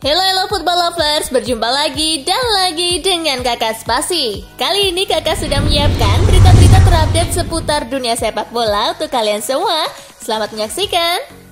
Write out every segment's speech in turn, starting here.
Hello football lovers, berjumpa lagi dan lagi dengan Kakak Spasi. Kali ini Kakak sudah menyiapkan berita-berita terupdate seputar dunia sepak bola untuk kalian semua. Selamat menyaksikan.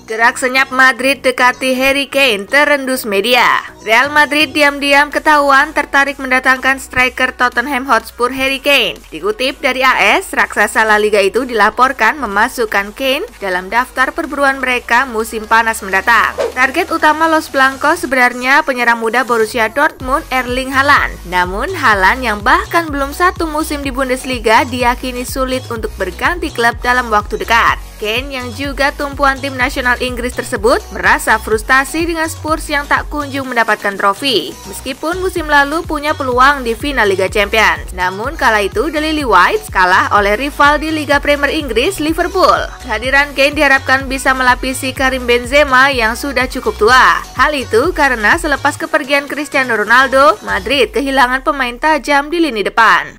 Gerak senyap Madrid dekati Harry Kane terendus media. Real Madrid diam-diam ketahuan tertarik mendatangkan striker Tottenham Hotspur Harry Kane. Dikutip dari AS, raksasa La Liga itu dilaporkan memasukkan Kane dalam daftar perburuan mereka musim panas mendatang. Target utama Los Blancos sebenarnya penyerang muda Borussia Dortmund Erling Haaland. Namun Haaland yang bahkan belum satu musim di Bundesliga diyakini sulit untuk berganti klub dalam waktu dekat. Kane yang juga tumpuan tim nasional Inggris tersebut merasa frustasi dengan Spurs yang tak kunjung mendapatkan trofi. Meskipun musim lalu punya peluang di final Liga Champions. Namun kala itu The Lily Whites kalah oleh rival di Liga Premier Inggris Liverpool. Kehadiran Kane diharapkan bisa melapisi Karim Benzema yang sudah cukup tua. Hal itu karena selepas kepergian Cristiano Ronaldo, Madrid kehilangan pemain tajam di lini depan.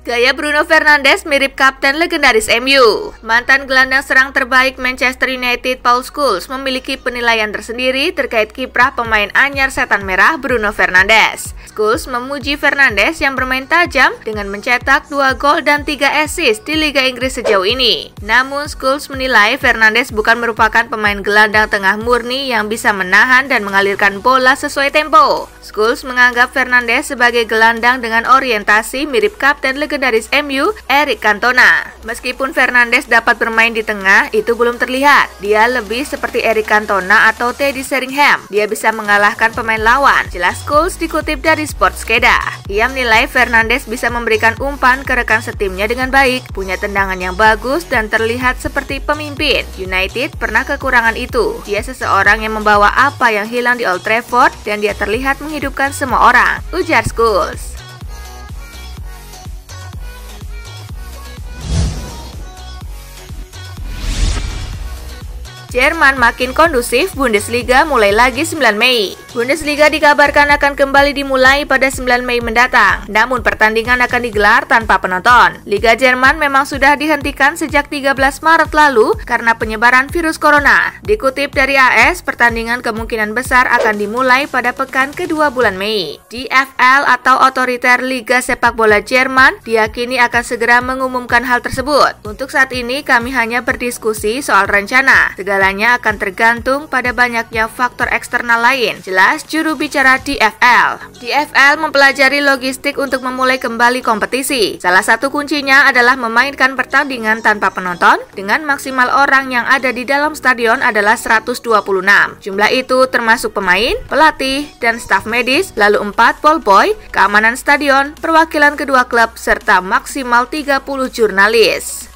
Gaya Bruno Fernandes mirip kapten legendaris MU. Mantan gelandang serang terbaik Manchester United Paul Scholes memiliki penilaian tersendiri terkait kiprah pemain anyar setan merah Bruno Fernandes. Scholes memuji Fernandes yang bermain tajam dengan mencetak 2 gol dan 3 assist di Liga Inggris sejauh ini. Namun Scholes menilai Fernandes bukan merupakan pemain gelandang tengah murni yang bisa menahan dan mengalirkan bola sesuai tempo. Scholes menganggap Fernandes sebagai gelandang dengan orientasi mirip kapten legendaris MU, Eric Cantona. Meskipun Fernandes dapat bermain di tengah, itu belum terlihat. Dia lebih seperti Eric Cantona atau Teddy Sheringham. Dia bisa mengalahkan pemain lawan. Jelas Scholes dikutip dari Sportskeda. Ia menilai Fernandes bisa memberikan umpan ke rekan setimnya dengan baik, punya tendangan yang bagus dan terlihat seperti pemimpin. United pernah kekurangan itu. Dia seseorang yang membawa apa yang hilang di Old Trafford dan dia terlihat menghidupkan semua orang, ujar Scholes. Jerman makin kondusif, Bundesliga mulai lagi 9 Mei. Bundesliga dikabarkan akan kembali dimulai pada 9 Mei mendatang, namun pertandingan akan digelar tanpa penonton. Liga Jerman memang sudah dihentikan sejak 13 Maret lalu karena penyebaran virus corona. Dikutip dari AS, pertandingan kemungkinan besar akan dimulai pada pekan kedua bulan Mei. DFL atau Otoriter Liga Sepak Bola Jerman diyakini akan segera mengumumkan hal tersebut. Untuk saat ini kami hanya berdiskusi soal rencana. Segalanya akan tergantung pada banyaknya faktor eksternal lain, jelas juru bicara DFL. DFL mempelajari logistik untuk memulai kembali kompetisi. Salah satu kuncinya adalah memainkan pertandingan tanpa penonton dengan maksimal orang yang ada di dalam stadion adalah 126. Jumlah itu termasuk pemain, pelatih, dan staf medis, lalu 4 ballboy, keamanan stadion, perwakilan kedua klub, serta maksimal 30 jurnalis.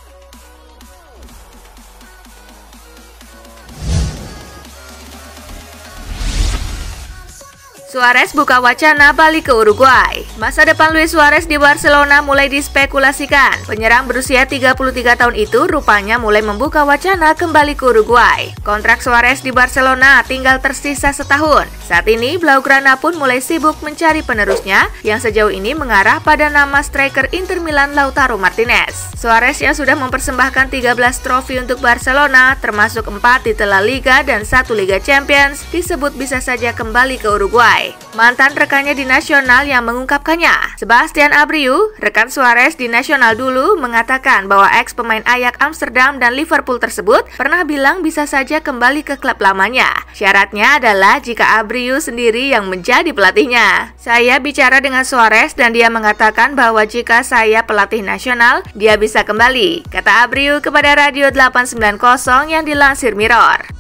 Suarez buka wacana balik ke Uruguay. Masa depan Luis Suarez di Barcelona mulai dispekulasikan. Penyerang berusia 33 tahun itu rupanya mulai membuka wacana kembali ke Uruguay. Kontrak Suarez di Barcelona tinggal tersisa setahun. Saat ini Blaugrana pun mulai sibuk mencari penerusnya yang sejauh ini mengarah pada nama striker Inter Milan Lautaro Martinez. Suarez yang sudah mempersembahkan 13 trofi untuk Barcelona, termasuk 4 titel La Liga dan 1 Liga Champions, disebut bisa saja kembali ke Uruguay. Mantan rekannya di Nasional yang mengungkapkannya. Sebastian Abreu, rekan Suarez di Nasional dulu, mengatakan bahwa ex pemain Ajax Amsterdam dan Liverpool tersebut pernah bilang bisa saja kembali ke klub lamanya. Syaratnya adalah jika Abreu sendiri yang menjadi pelatihnya. Saya bicara dengan Suarez dan dia mengatakan bahwa jika saya pelatih Nasional, dia bisa kembali, kata Abreu kepada Radio 890 yang dilansir Mirror.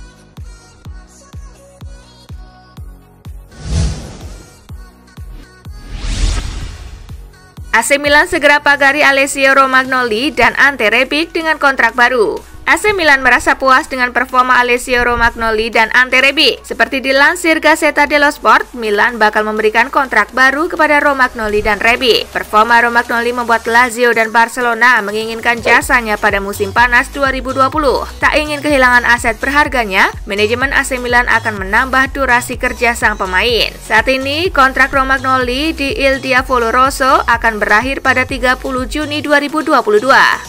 AC Milan segera pagari Alessio Romagnoli dan Ante Rebic dengan kontrak baru. AC Milan merasa puas dengan performa Alessio Romagnoli dan Ante Rebic. Seperti dilansir Gazzetta dello Sport, Milan bakal memberikan kontrak baru kepada Romagnoli dan Rebic. Performa Romagnoli membuat Lazio dan Barcelona menginginkan jasanya pada musim panas 2020. Tak ingin kehilangan aset berharganya, manajemen AC Milan akan menambah durasi kerja sang pemain. Saat ini, kontrak Romagnoli di Il Diavolo Rosso akan berakhir pada 30 Juni 2022.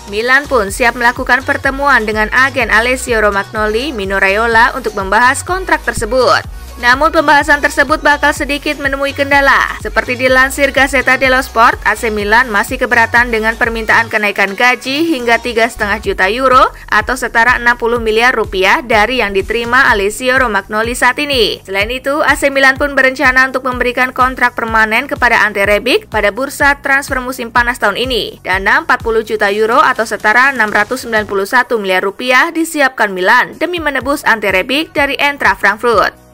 Milan pun siap melakukan pertemuan dengan agen Alessio Romagnoli, Mino Raiola, untuk membahas kontrak tersebut. Namun pembahasan tersebut bakal sedikit menemui kendala. Seperti dilansir Gazzetta dello Sport, AC Milan masih keberatan dengan permintaan kenaikan gaji hingga 3,5 juta euro atau setara 60 miliar rupiah dari yang diterima Alessio Romagnoli saat ini. Selain itu, AC Milan pun berencana untuk memberikan kontrak permanen kepada Ante Rebic pada bursa transfer musim panas tahun ini. Dana 40 juta euro atau setara 691 miliar rupiah disiapkan Milan demi menebus Ante Rebic dari Eintracht Frankfurt.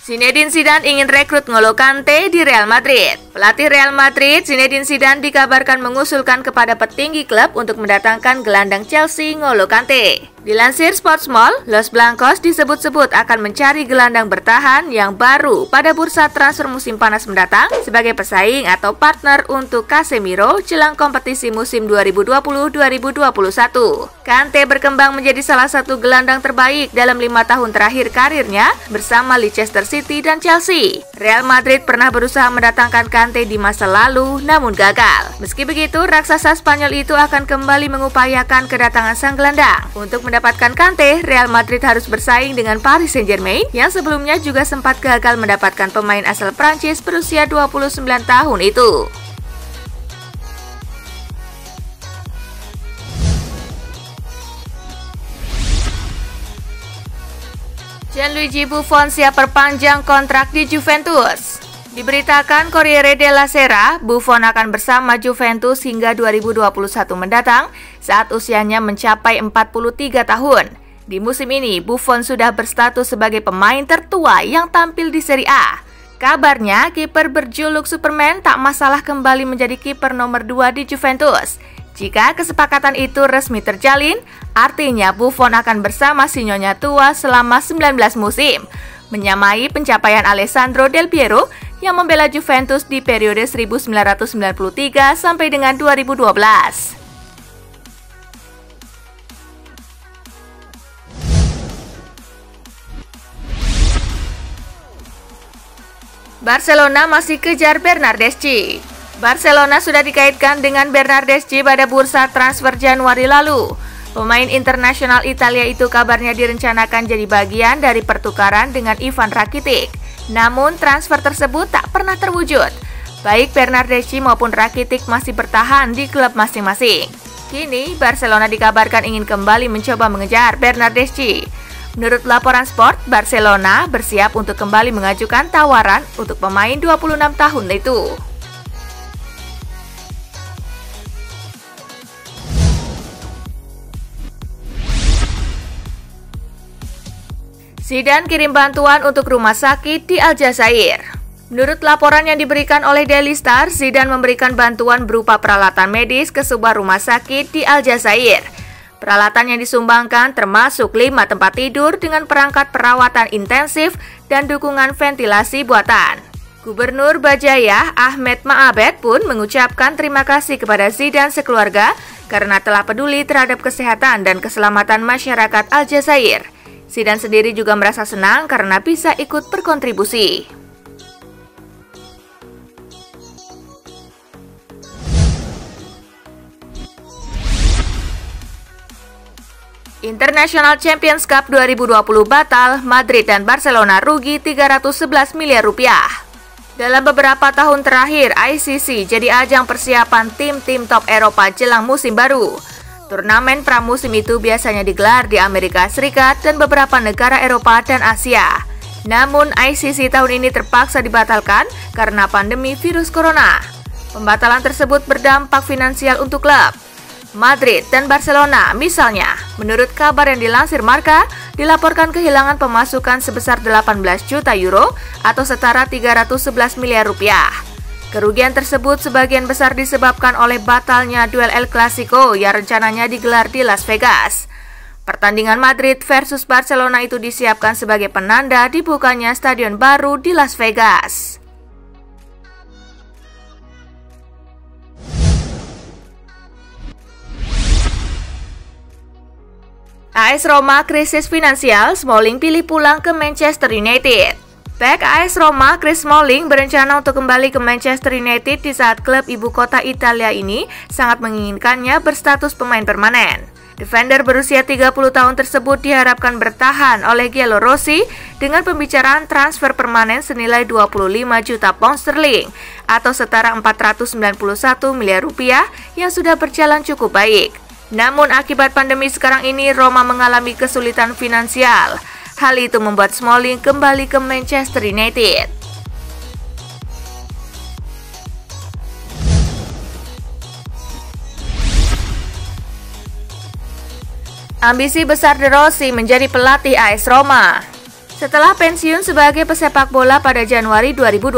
Zinedine Zidane ingin rekrut N'Golo Kante di Real Madrid. Pelatih Real Madrid, Zinedine Zidane, dikabarkan mengusulkan kepada petinggi klub untuk mendatangkan gelandang Chelsea N'Golo Kante. Dilansir Sportsmall, Los Blancos disebut-sebut akan mencari gelandang bertahan yang baru pada bursa transfer musim panas mendatang sebagai pesaing atau partner untuk Casemiro jelang kompetisi musim 2020-2021. Kante berkembang menjadi salah satu gelandang terbaik dalam 5 tahun terakhir karirnya bersama Leicester City dan Chelsea. Real Madrid pernah berusaha mendatangkan Kante di masa lalu, namun gagal. Meski begitu, raksasa Spanyol itu akan kembali mengupayakan kedatangan sang gelandang. Untuk mendapatkan Kante, Real Madrid harus bersaing dengan Paris Saint-Germain yang sebelumnya juga sempat gagal mendapatkan pemain asal Prancis berusia 29 tahun itu. Gianluigi Buffon siap perpanjang kontrak di Juventus. Diberitakan Corriere della Sera, Buffon akan bersama Juventus hingga 2021 mendatang saat usianya mencapai 43 tahun. Di musim ini, Buffon sudah berstatus sebagai pemain tertua yang tampil di Serie A. Kabarnya, kiper berjuluk Superman tak masalah kembali menjadi kiper nomor 2 di Juventus. Jika kesepakatan itu resmi terjalin, artinya Buffon akan bersama si Nyonya tua selama 19 musim, menyamai pencapaian Alessandro Del Piero yang membela Juventus di periode 1993 sampai dengan 2012. Barcelona masih kejar Bernardeschi. Barcelona sudah dikaitkan dengan Bernardeschi pada bursa transfer Januari lalu. Pemain internasional Italia itu kabarnya direncanakan jadi bagian dari pertukaran dengan Ivan Rakitic. Namun transfer tersebut tak pernah terwujud. Baik Bernardeschi maupun Rakitic masih bertahan di klub masing-masing. Kini Barcelona dikabarkan ingin kembali mencoba mengejar Bernardeschi. Menurut laporan Sport, Barcelona bersiap untuk kembali mengajukan tawaran untuk pemain 26 tahun itu. Zidane kirim bantuan untuk rumah sakit di Aljazair. Menurut laporan yang diberikan oleh Daily Star, Zidane memberikan bantuan berupa peralatan medis ke sebuah rumah sakit di Aljazair. Peralatan yang disumbangkan termasuk 5 tempat tidur dengan perangkat perawatan intensif dan dukungan ventilasi buatan. Gubernur Bajayah Ahmed Ma'abed pun mengucapkan terima kasih kepada Zidane sekeluarga karena telah peduli terhadap kesehatan dan keselamatan masyarakat Aljazair. Zidane sendiri juga merasa senang karena bisa ikut berkontribusi. International Champions Cup 2020 batal, Madrid dan Barcelona rugi 311 miliar rupiah. Dalam beberapa tahun terakhir, ICC jadi ajang persiapan tim-tim top Eropa jelang musim baru. Turnamen pramusim itu biasanya digelar di Amerika Serikat dan beberapa negara Eropa dan Asia. Namun, ICC tahun ini terpaksa dibatalkan karena pandemi virus corona. Pembatalan tersebut berdampak finansial untuk klub. Madrid dan Barcelona misalnya, menurut kabar yang dilansir Marca, dilaporkan kehilangan pemasukan sebesar 18 juta euro atau setara 311 miliar rupiah. Kerugian tersebut sebagian besar disebabkan oleh batalnya duel El Clasico yang rencananya digelar di Las Vegas. Pertandingan Madrid versus Barcelona itu disiapkan sebagai penanda dibukanya stadion baru di Las Vegas. AS Roma krisis finansial, Smalling pilih pulang ke Manchester United. Bek AS Roma, Chris Smalling berencana untuk kembali ke Manchester United di saat klub ibu kota Italia ini sangat menginginkannya berstatus pemain permanen. Defender berusia 30 tahun tersebut diharapkan bertahan oleh Giallorossi dengan pembicaraan transfer permanen senilai 25 juta pound sterling atau setara 491 miliar rupiah yang sudah berjalan cukup baik. Namun akibat pandemi sekarang ini Roma mengalami kesulitan finansial. Hal itu membuat Smalling kembali ke Manchester United. Ambisi besar De Rossi menjadi pelatih AS Roma. Setelah pensiun sebagai pesepak bola pada Januari 2020,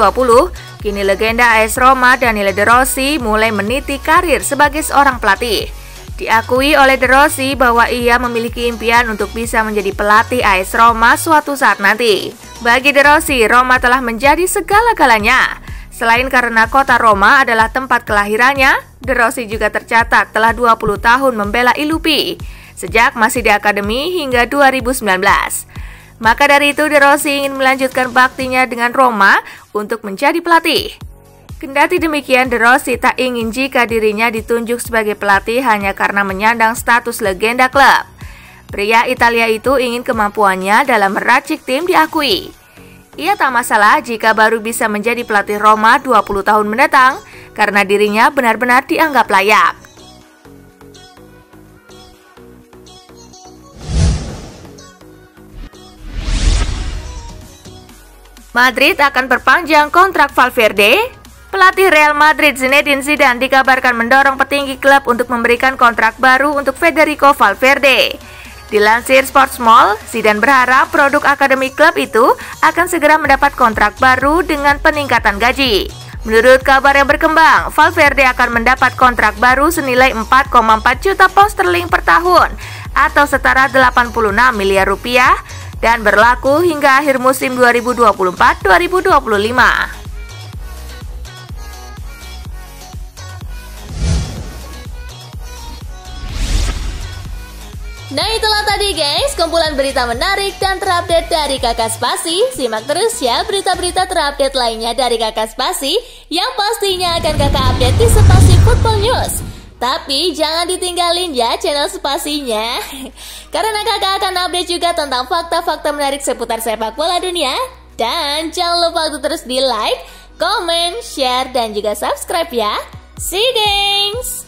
kini legenda AS Roma Daniele De Rossi mulai meniti karir sebagai seorang pelatih. Diakui oleh De Rossi bahwa ia memiliki impian untuk bisa menjadi pelatih AS Roma suatu saat nanti. Bagi De Rossi, Roma telah menjadi segala-galanya. Selain karena kota Roma adalah tempat kelahirannya, De Rossi juga tercatat telah 20 tahun membela ILUPI, sejak masih di akademi hingga 2019. Maka dari itu De Rossi ingin melanjutkan baktinya dengan Roma untuk menjadi pelatih. Kendati demikian, De Rossi tak ingin jika dirinya ditunjuk sebagai pelatih hanya karena menyandang status legenda klub. Pria Italia itu ingin kemampuannya dalam meracik tim diakui. Ia tak masalah jika baru bisa menjadi pelatih Roma 20 tahun mendatang karena dirinya benar-benar dianggap layak. Madrid akan perpanjang kontrak Valverde. Pelatih Real Madrid Zinedine Zidane dikabarkan mendorong petinggi klub untuk memberikan kontrak baru untuk Federico Valverde. Dilansir Sportsmall, Zidane berharap produk akademi klub itu akan segera mendapat kontrak baru dengan peningkatan gaji. Menurut kabar yang berkembang, Valverde akan mendapat kontrak baru senilai 4,4 juta pound sterling per tahun atau setara 86 miliar rupiah dan berlaku hingga akhir musim 2024-2025. Nah itulah tadi guys, kumpulan berita menarik dan terupdate dari Kakak Spasi. Simak terus ya berita-berita terupdate lainnya dari Kakak Spasi yang pastinya akan Kakak update di Spasi Football News. Tapi jangan ditinggalin ya channel Spasinya, karena Kakak akan update juga tentang fakta-fakta menarik seputar sepak bola dunia. Dan jangan lupa untuk terus di like, comment, share, dan juga subscribe ya. See you guys!